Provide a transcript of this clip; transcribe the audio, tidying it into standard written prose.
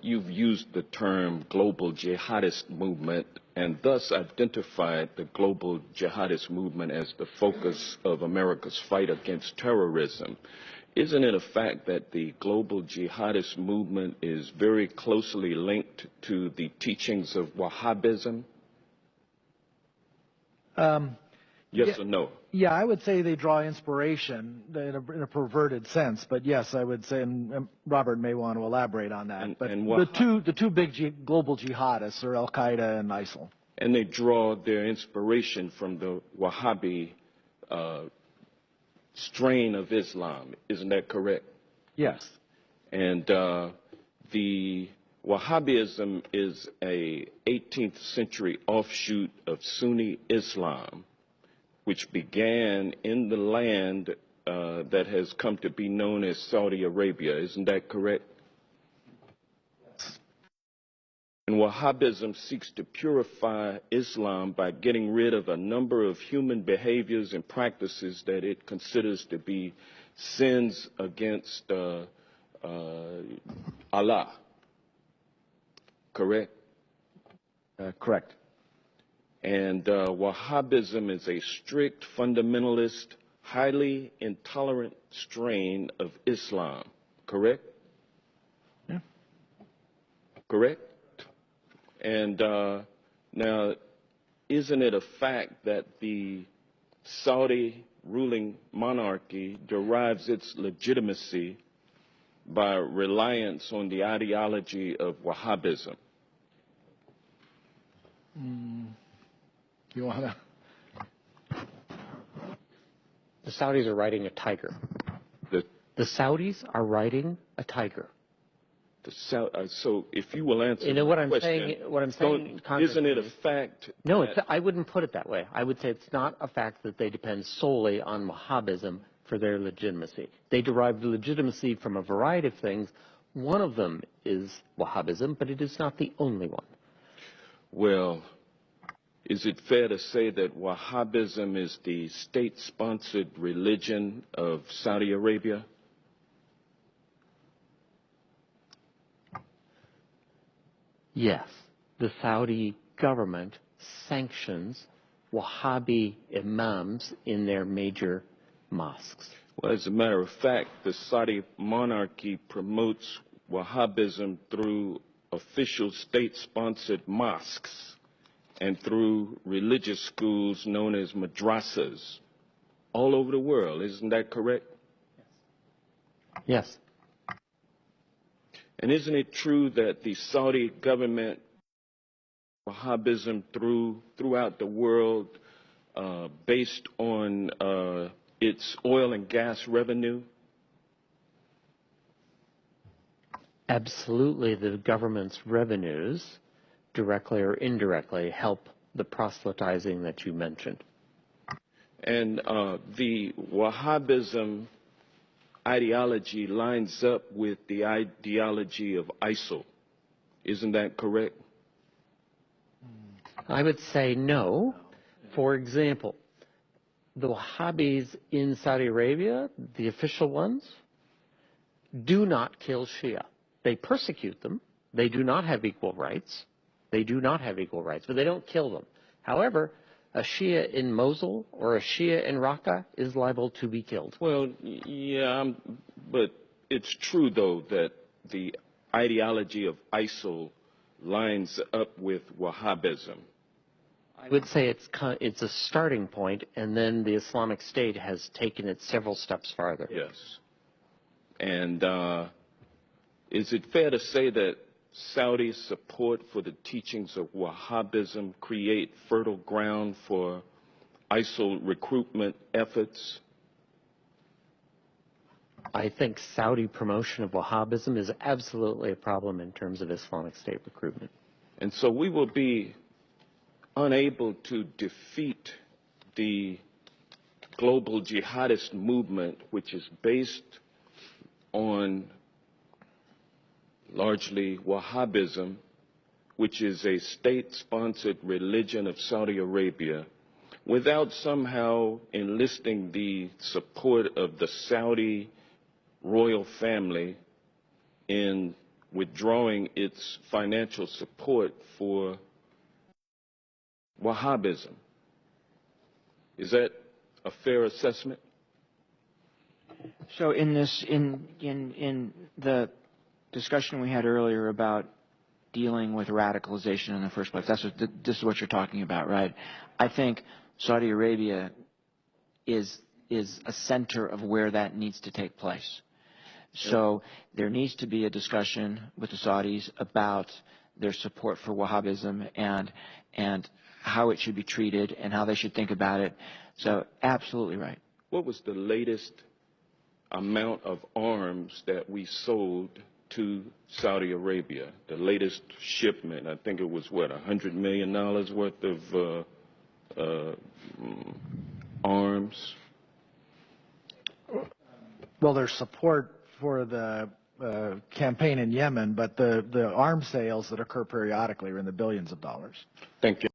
you've used the term global jihadist movement and thus identified the global jihadist movement as the focus of America's fight against terrorism. Isn't it a fact that the global jihadist movement is very closely linked to the teachings of Wahhabism? Yes or no? Yeah, I would say they draw inspiration in a perverted sense, but yes, I would say, and Robert may want to elaborate on that. But the two big global jihadists are Al Qaeda and ISIL. And they draw their inspiration from the Wahhabi strain of Islam, isn't that correct? Yes. And the Wahhabism is a 18th century offshoot of Sunni Islam, which began in the land that has come to be known as Saudi Arabia. Isn't that correct? Yes. And Wahhabism seeks to purify Islam by getting rid of a number of human behaviors and practices that it considers to be sins against Allah. Correct? Correct. And Wahhabism is a strict, fundamentalist, highly intolerant strain of Islam. Correct? Yeah. Correct? And now, isn't it a fact that the Saudi ruling monarchy derives its legitimacy by reliance on the ideology of Wahhabism? You want to? The Saudis are riding a tiger. The Saudis are riding a tiger. So if you will answer what the I'm question, saying, isn't it a fact? No, I wouldn't put it that way. I would say it's not a fact that they depend solely on Wahhabism for their legitimacy. They derive legitimacy from a variety of things. One of them is Wahhabism, but it is not the only one. Well, is it fair to say that Wahhabism is the state-sponsored religion of Saudi Arabia? Yes, the Saudi government sanctions Wahhabi imams in their major mosques. Well, as a matter of fact, the Saudi monarchy promotes Wahhabism through official state-sponsored mosques and through religious schools known as madrasas all over the world. Isn't that correct? Yes. And isn't it true that the Saudi government, Wahhabism throughout the world, based on its oil and gas revenue? Absolutely, the government's revenues, directly or indirectly, help the proselytizing that you mentioned. And the Wahhabism ideology lines up with the ideology of ISIL. Isn't that correct? I would say no. For example, the Wahhabis in Saudi Arabia, the official ones, do not kill Shia. They persecute them. They do not have equal rights. They do not have equal rights, but they don't kill them. However, a Shia in Mosul or a Shia in Raqqa is liable to be killed. Well, yeah, but it's true, though, that the ideology of ISIL lines up with Wahhabism. I would say it's a starting point, and then the Islamic State has taken it several steps farther. Yes. And is it fair to say that Saudi support for the teachings of Wahhabism create fertile ground for ISIL recruitment efforts? I think Saudi promotion of Wahhabism is absolutely a problem in terms of Islamic State recruitment. And so we will be unable to defeat the global jihadist movement, which is based on largely Wahhabism, which is a state-sponsored religion of Saudi Arabia, without somehow enlisting the support of the Saudi royal family in withdrawing its financial support for Wahhabism. Is that a fair assessment? So in the discussion we had earlier about dealing with radicalization in the first place, this is what you're talking about, right? I think Saudi Arabia is a center of where that needs to take place. So there needs to be a discussion with the Saudis about their support for Wahhabism and how it should be treated and how they should think about it. So absolutely right. What was the latest amount of arms that we sold to Saudi Arabia? The latest shipment, I think it was, what, $100 million worth of arms? Well, there's support for the campaign in Yemen, but the arms sales that occur periodically are in the billions of dollars. Thank you.